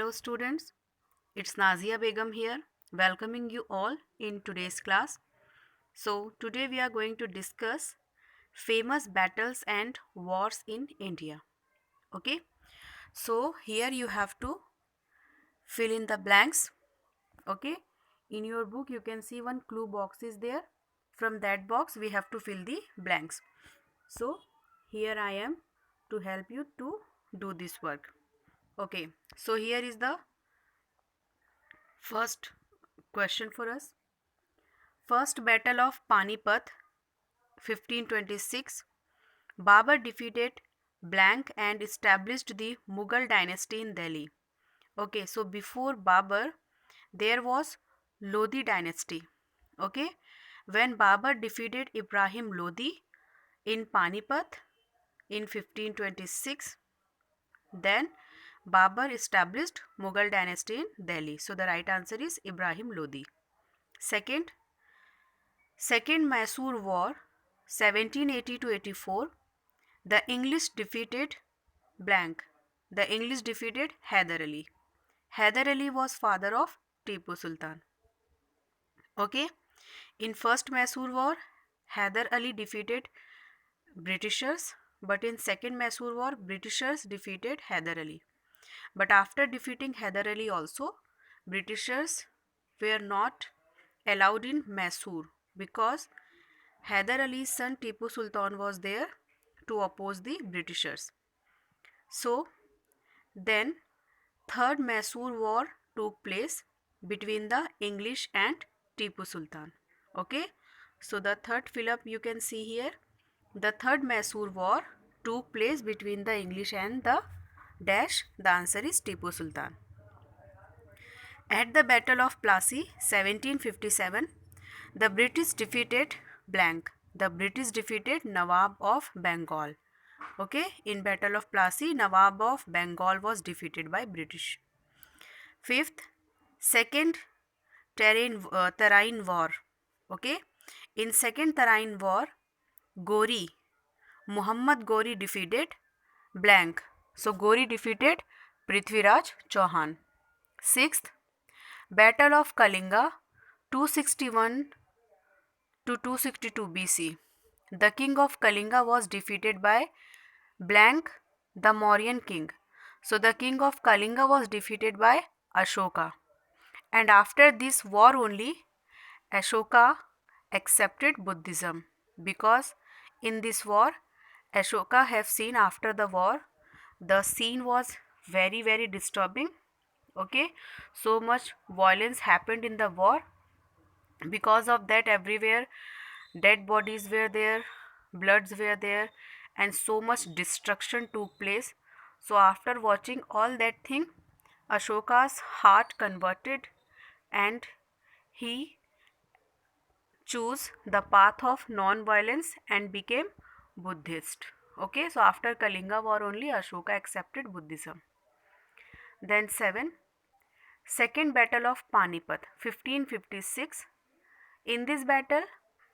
Hello students, it's Nazia Begum here, welcoming you all in today's class. So today we are going to discuss famous battles and wars in India. Okay, so here you have to fill in the blanks. Okay, in your book you can see one clue box is there. From that box we have to fill the blanks. So here I am to help you to do this work. Okay, so here is the first question for us. First Battle of Panipat 1526. Babur defeated blank and established the Mughal dynasty in Delhi. Okay, so before Babur there was Lodi dynasty. Okay, when Babur defeated Ibrahim Lodi in Panipat in 1526, then Babur established Mughal dynasty in Delhi. So the right answer is Ibrahim Lodi. Second Mysore War 1780 to 84. The English defeated blank. The English defeated Hyder Ali. Hyder Ali was father of Tipu Sultan. Okay. In first Mysore War, Hyder Ali defeated Britishers, but in second Mysore War, Britishers defeated Hyder Ali. But after defeating Hyder Ali also, Britishers were not allowed in Mysore because Hyder Ali's son Tipu Sultan was there to oppose the Britishers. So then third Mysore War took place between the English and Tipu Sultan. Okay, so the third fill up you can see here. The third Mysore War took place between the English and the dash. The answer is Tipu Sultan. At the Battle of Plassey 1757, the British defeated blank. The British defeated Nawab of Bengal. Okay, in Battle of Plassey, Nawab of Bengal was defeated by British. Fifth, Second Tarain War. Okay, in Second Tarain War, Gori, Muhammad Gori defeated blank. So Gori defeated Prithviraj Chauhan. Sixth, Battle of Kalinga 261 to 262 BC. The king of Kalinga was defeated by blank, the Mauryan king. So the king of Kalinga was defeated by Ashoka. And after this war only, Ashoka accepted Buddhism because in this war, Ashoka have seen after the war, the scene was very disturbing. Okay, so much violence happened in the war. Because of that, everywhere dead bodies were there, bloods were there, and so much destruction took place. So after watching all that thing, Ashoka's heart converted and he chose the path of non-violence and became Buddhist. Okay, so after Kalinga war only Ashoka accepted Buddhism. Then 7. Second Battle of Panipat 1556. In this battle,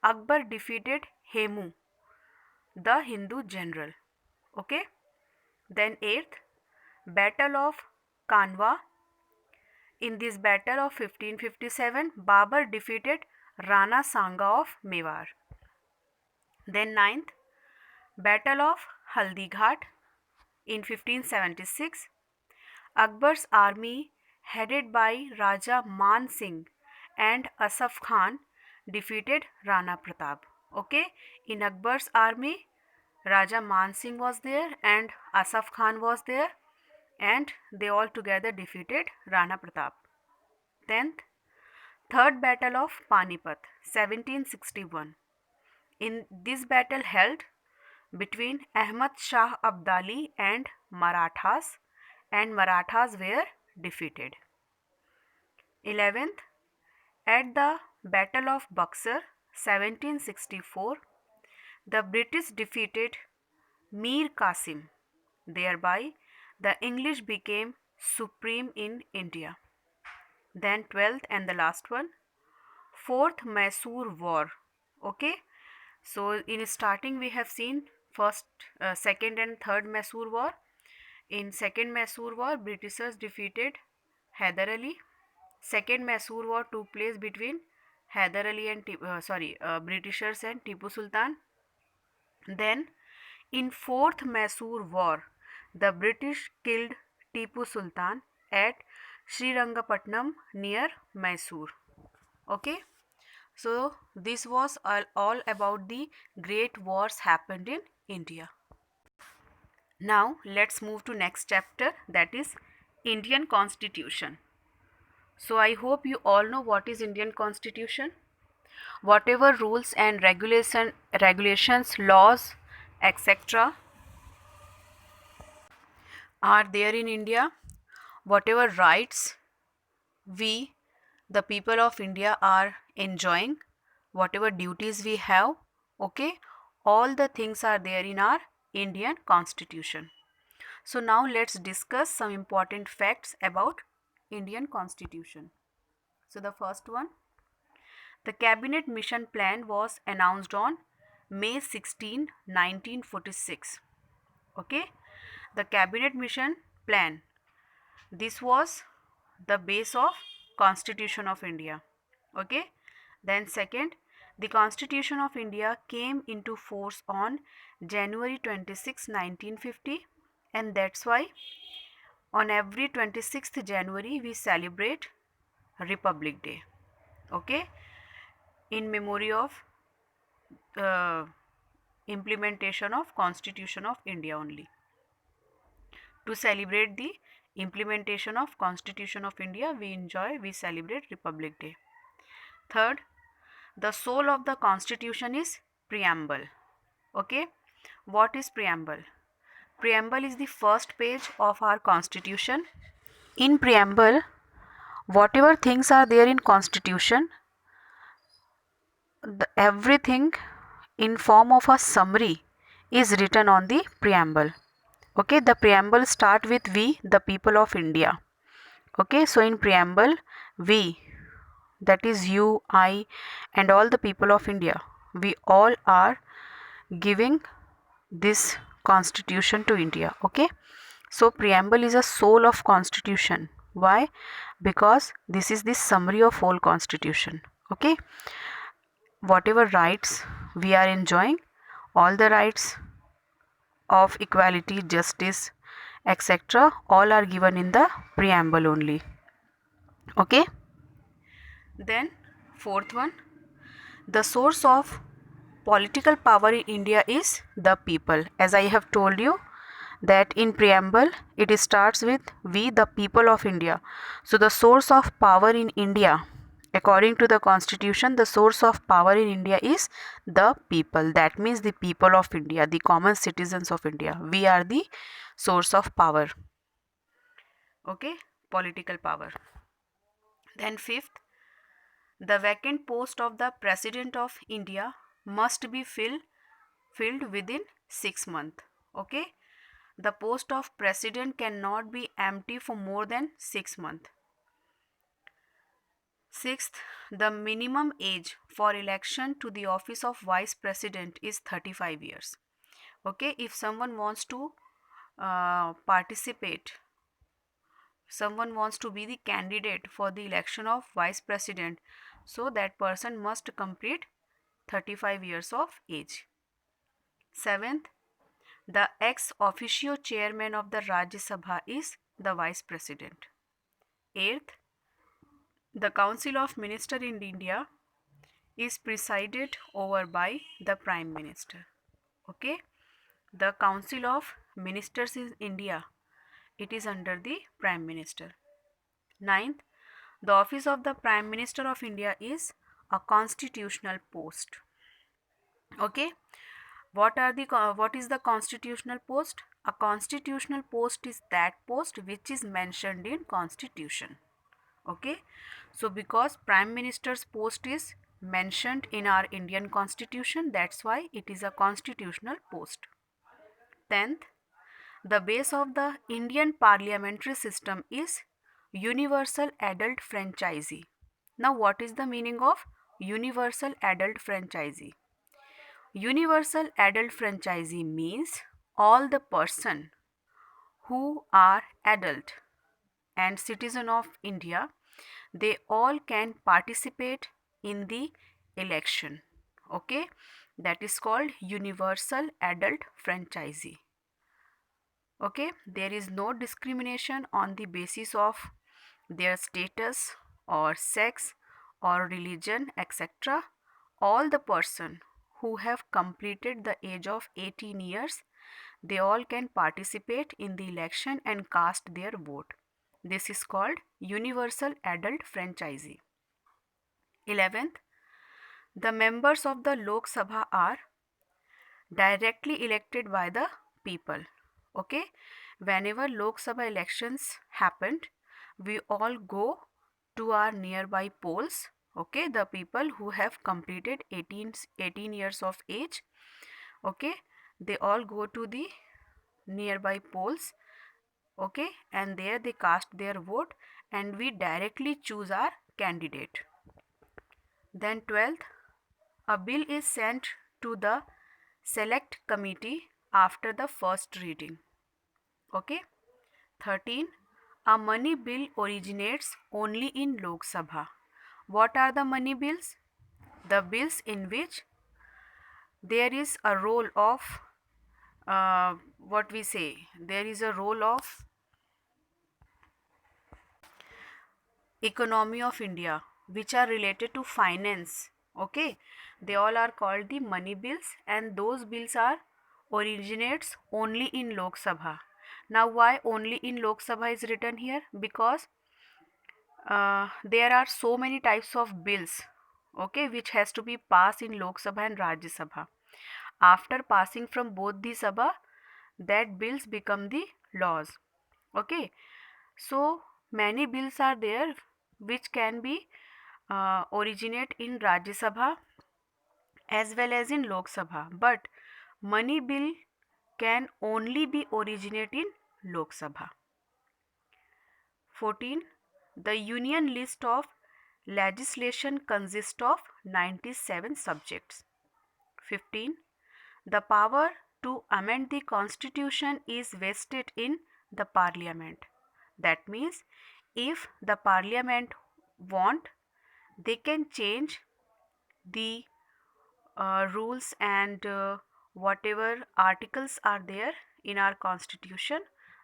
Akbar defeated Hemu, the Hindu general. Okay. Then 8th, Battle of Kanwa. In this battle of 1557, Babur defeated Rana Sanga of Mewar. Then 9th, Battle of Haldighat in 1576. Akbar's army headed by Raja Man Singh and Asaf Khan defeated Rana Pratap. Okay, in Akbar's army, Raja Man Singh was there and Asaf Khan was there, and they all together defeated Rana Pratap. 10th, Third Battle of Panipat 1761. In this battle held between Ahmad Shah Abdali and Marathas were defeated. 11th, at the Battle of Buxar 1764, the British defeated Mir Qasim. Thereby, the English became supreme in India. Then 12th and the last one, Fourth Mysore War. Okay, so in starting we have seen first, second and third Mysore War. In second Mysore War, Britishers defeated Hyder Ali. Second Mysore War took place between Hyder Ali and Britishers and Tipu Sultan. Then, in Fourth Mysore War, the British killed Tipu Sultan at Srirangapatnam near Mysore. Okay, so this was all about the great wars happened in India. Now let's move to next chapter, that is Indian Constitution. So I hope you all know what is Indian Constitution. Whatever rules and regulations, laws, etc. are there in India, whatever rights we, the people of India, are enjoying, whatever duties we have, okay, all the things are there in our Indian Constitution. So now let's discuss some important facts about Indian Constitution. So the first one, the Cabinet Mission Plan was announced on May 16, 1946. Okay, the Cabinet Mission Plan, this was the base of Constitution of India. Okay, then second, the Constitution of India came into force on January 26, 1950, and that's why on every 26th January we celebrate Republic Day. Okay, in memory of implementation of Constitution of India only. To celebrate the implementation of Constitution of India, we celebrate Republic Day. Third, the soul of the Constitution is preamble. Okay, what is preamble? Preamble is the first page of our Constitution. In preamble, whatever things are there in Constitution, everything in form of a summary is written on the preamble. Okay, the preamble start with we, the people of India. Okay, so in preamble, we, that is you, I, and all the people of India, we all are giving this Constitution to India. Okay, so preamble is a soul of Constitution. Why? Because this is the summary of whole Constitution. Okay, whatever rights we are enjoying, all the rights of equality, justice, etc., all are given in the preamble only. Okay, then fourth one, the source of political power in India is the people. As I have told you that in preamble it starts with we, the people of India. So the source of power in India, according to the Constitution, the source of power in India is the people. That means the people of India, the common citizens of India. We are the source of power. Okay, political power. Then fifth, the vacant post of the President of India must be filled within 6 months. Okay, the post of President cannot be empty for more than 6 months. Sixth, the minimum age for election to the office of Vice President is 35 years. Okay, if someone wants to participate, someone wants to be the candidate for the election of Vice President, so that person must complete 35 years of age. Seventh, the ex officio chairman of the Rajya Sabha is the Vice President. Eighth, the Council of Ministers in India is presided over by the Prime Minister. Okay, the Council of Ministers in India, it is under the Prime Minister. Ninth, the office of the Prime Minister of India is a constitutional post. Okay, what is the constitutional post? A constitutional post is that post which is mentioned in Constitution. Okay, so because Prime Minister's post is mentioned in our Indian Constitution, that's why it is a constitutional post. 10th, the base of the Indian parliamentary system is universal adult franchisee. Now what is the meaning of universal adult franchisee? Universal adult franchisee means all the person who are adult, and citizen of India, they all can participate in the election. Okay, that is called universal adult franchise. Okay, there is no discrimination on the basis of their status or sex or religion, etc. All the person who have completed the age of 18 years, they all can participate in the election and cast their vote. This is called universal adult franchise. 11th, the members of the Lok Sabha are directly elected by the people. Okay, whenever Lok Sabha elections happened, we all go to our nearby polls. Okay, the people who have completed 18 years of age, okay, they all go to the nearby polls, okay, and there they cast their vote and we directly choose our candidate. Then 12th, a bill is sent to the select committee after the first reading. Okay. 13. A money bill originates only in Lok Sabha. What are the money bills? The bills in which there is a role of what we say, there is a role of economy of India which are related to finance. Okay, they all are called the money bills and those bills are originates only in Lok Sabha. Now why only in Lok Sabha is written here? Because there are so many types of bills, okay, which has to be passed in Lok Sabha and Rajya Sabha. After passing from both the Sabha, that bills become the laws. Okay, so many bills are there which can be originate in Rajya Sabha as well as in Lok Sabha, but money bill can only be originate in Lok Sabha. 14. The union list of legislation consists of 97 subjects. 15. The power to amend the constitution is vested in the parliament. That means if the parliament want, they can change the rules and whatever articles are there in our constitution,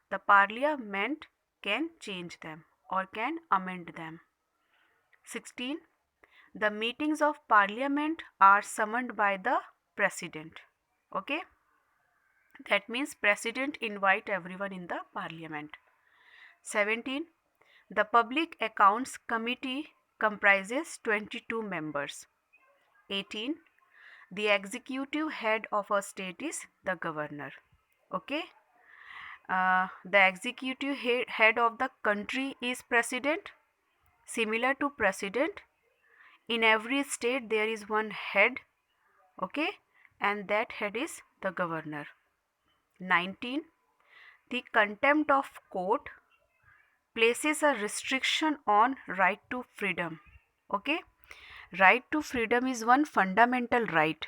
the parliament can change them or can amend them. 16. The meetings of parliament are summoned by the president. Okay, that means president invite everyone in the parliament. 17. The public accounts committee comprises 22 members. 18. The executive head of a state is the governor. Okay, the executive head of the country is president. Similar to president, in every state there is one head, okay, and that head is the governor. 19. The contempt of court places a restriction on right to freedom. Okay, right to freedom is one fundamental right.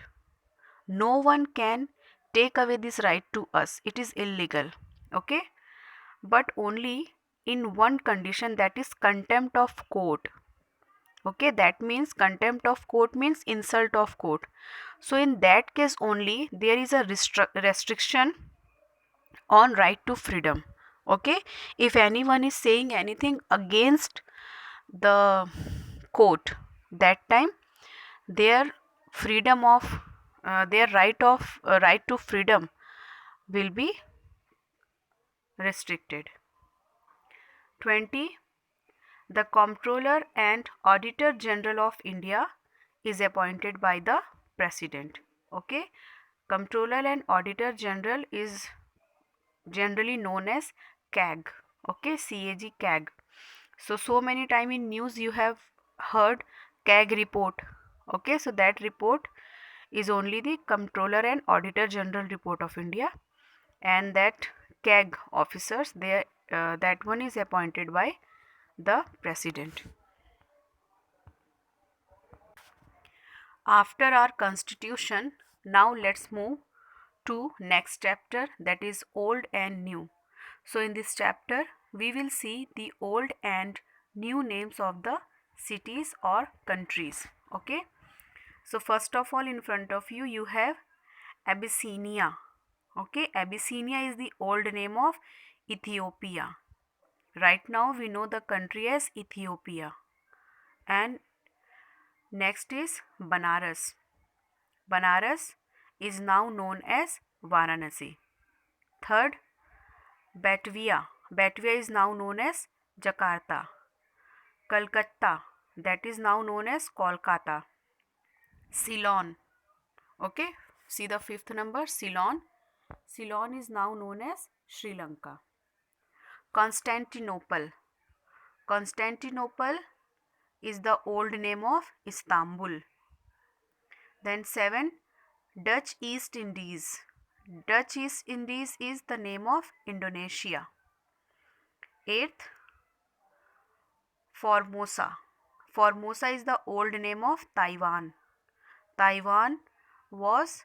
No one can take away this right to us, it is illegal. Okay, but only in one condition, that is contempt of court. Okay, that means contempt of court means insult of court. So in that case only there is a restriction on right to freedom. Okay, if anyone is saying anything against the court, that time their freedom of their right to freedom will be restricted. 20. The Comptroller and Auditor General of India is appointed by the President. Okay, Comptroller and Auditor General is generally known as CAG. Okay, CAG, CAG. So many time in news you have heard CAG report. Okay, so that report is only the Comptroller and Auditor General report of India, and that CAG officers, that one is appointed by the President. After our constitution, now let's move to next chapter, that is old and new. So in this chapter we will see the old and new names of the cities or countries. Okay, so first of all, in front of you, you have Abyssinia. Okay, Abyssinia is the old name of Ethiopia. Right now, we know the country as Ethiopia. And next is Banaras. Banaras is now known as Varanasi. Third, Batavia. Batavia is now known as Jakarta. Calcutta, that is now known as Kolkata. Ceylon. Okay, see the fifth number, Ceylon. Ceylon is now known as Sri Lanka. Constantinople. Constantinople is the old name of Istanbul. Then 7, Dutch East Indies. Dutch East Indies is the name of Indonesia. 8th, Formosa. Formosa is the old name of Taiwan. Taiwan was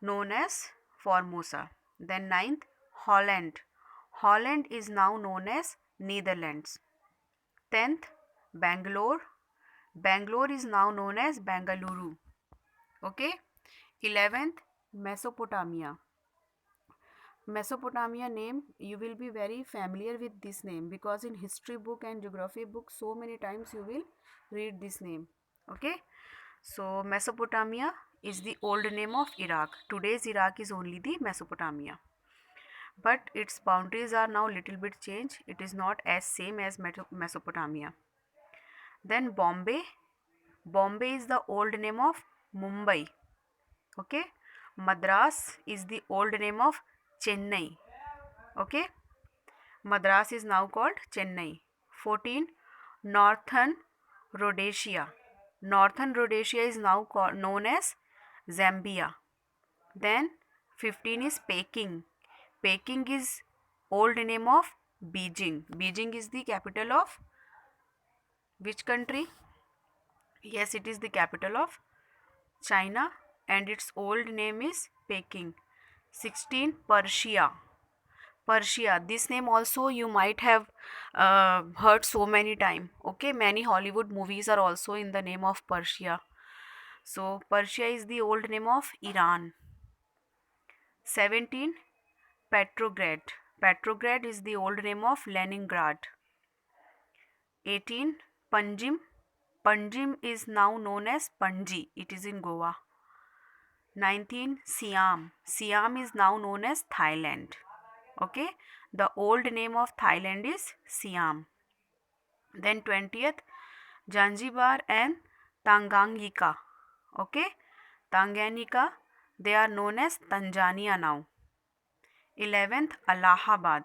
known as Formosa. Then 9th, Holland. Holland is now known as Netherlands. 10th, Bangalore. Bangalore is now known as Bengaluru. Okay. 11th, Mesopotamia. Mesopotamia name, you will be very familiar with this name because in history book and geography book so many times you will read this name. Okay, so Mesopotamia is the old name of Iraq. Today's Iraq is only the Mesopotamia, but its boundaries are now little bit changed. It is not as same as Mesopotamia. Then Bombay. Bombay is the old name of Mumbai. Okay, Madras is the old name of Chennai. Okay, Madras is now called Chennai. 14, Northern Rhodesia. Northern Rhodesia is now known as Zambia. Then 15 is Peking. Peking is old name of Beijing. Beijing is the capital of which country? Yes, it is the capital of China and its old name is Peking. 16, Persia. Persia, this name also you might have heard so many times. Okay, many Hollywood movies are also in the name of Persia. So Persia is the old name of Iran. 17, Petrograd. Petrograd is the old name of Leningrad. 18, Panjim. Panjim is now known as Panji. It is in Goa. 19, Siam. Siam is now known as Thailand. Okay, the old name of Thailand is Siam. Then 20th, Zanzibar and Tanganyika. Okay, Tanganyika, they are known as Tanzania now. 11th, Allahabad.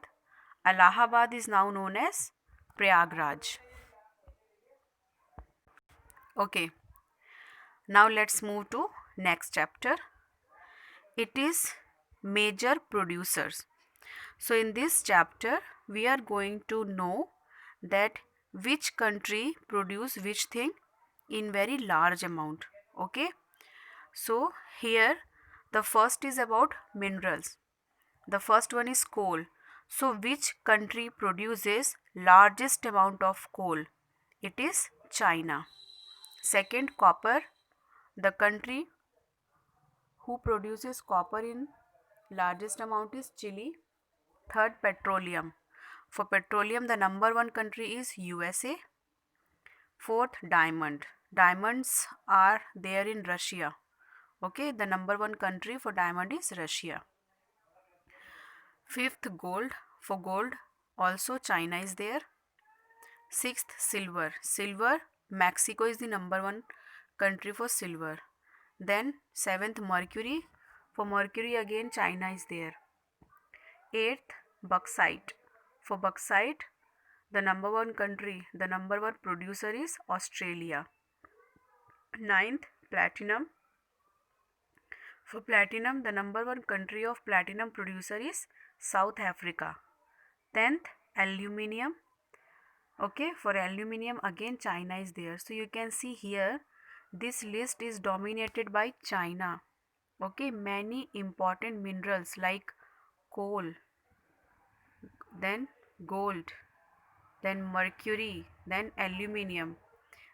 Allahabad is now known as Prayagraj. Okay, now let's move to next chapter. It is major producers. So in this chapter we are going to know that which country produce which thing in very large amount. Okay, so here the first is about minerals. The first one is coal. So which country produces largest amount of coal? It is China. Second, copper. The country who produces copper in largest amount is Chile. Third, petroleum. For petroleum, the number one country is USA. Fourth, diamond. Diamonds are there in Russia. Okay, the number one country for diamond is Russia. Fifth, gold. For gold, also China is there. Sixth, silver. Silver, Mexico is the number one country for silver. Then seventh, mercury. For mercury, again China is there. Eighth, bauxite. For bauxite, the number one country, the number one producer is Australia. Ninth, platinum. For platinum, the number one country of platinum producer is South Africa. 10th, aluminium. Okay, for aluminium again China is there. So you can see here this list is dominated by China. Okay, many important minerals like coal, then gold, then mercury, then aluminium.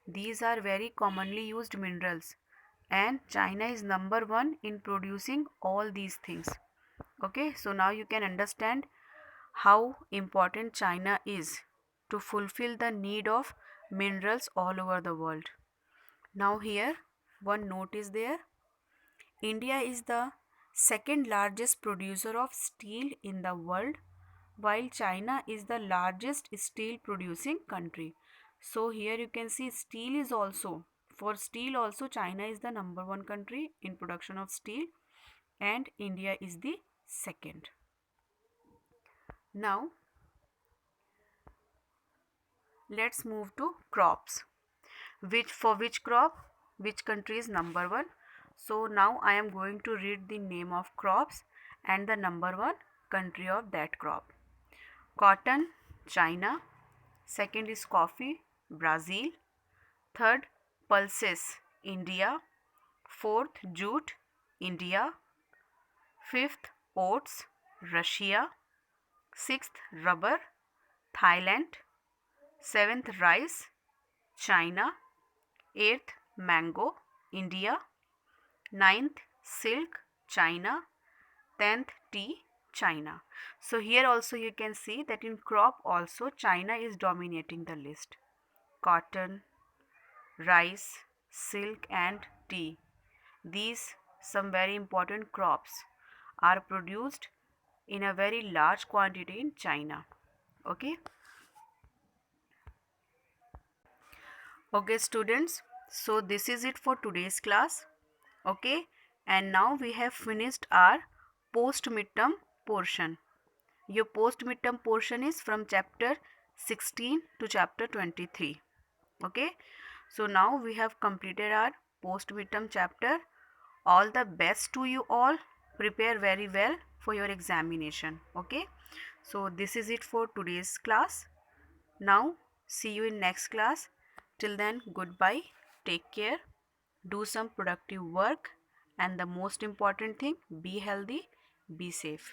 These are very commonly used minerals, and China is number one in producing all these things. Okay, so now you can understand how important China is to fulfill the need of minerals all over the world. Now, here one note is there. India is the second largest producer of steel in the world, while China is the largest steel producing country. So here you can see steel is also, for steel also China is the number one country in production of steel, and India is the second. Now let's move to crops. Which crop, which country is number one? So now I am going to read the name of crops and the number one country of that crop. Cotton, China. Second is coffee, Brazil. Third, pulses, India. Fourth, jute, India. Fifth, oats, Russia. Sixth, rubber, Thailand. Seventh, rice, China. Eighth, mango, India. Ninth, silk, China. 10th, tea, China. So here also you can see that in crop also China is dominating the list. Cotton, rice, silk and tea. These some very important crops are produced in a very large quantity in China. Okay. Okay students, so this is it for today's class. Okay, and now we have finished our post midterm portion. Your post midterm portion is from chapter 16 to chapter 23. Okay, so now we have completed our post midterm chapter. All the best to you all. Prepare very well for your examination. Okay, so this is it for today's class. Now see you in next class. Till then, goodbye. Take care. Do some productive work, and the most important thing, be healthy, be safe.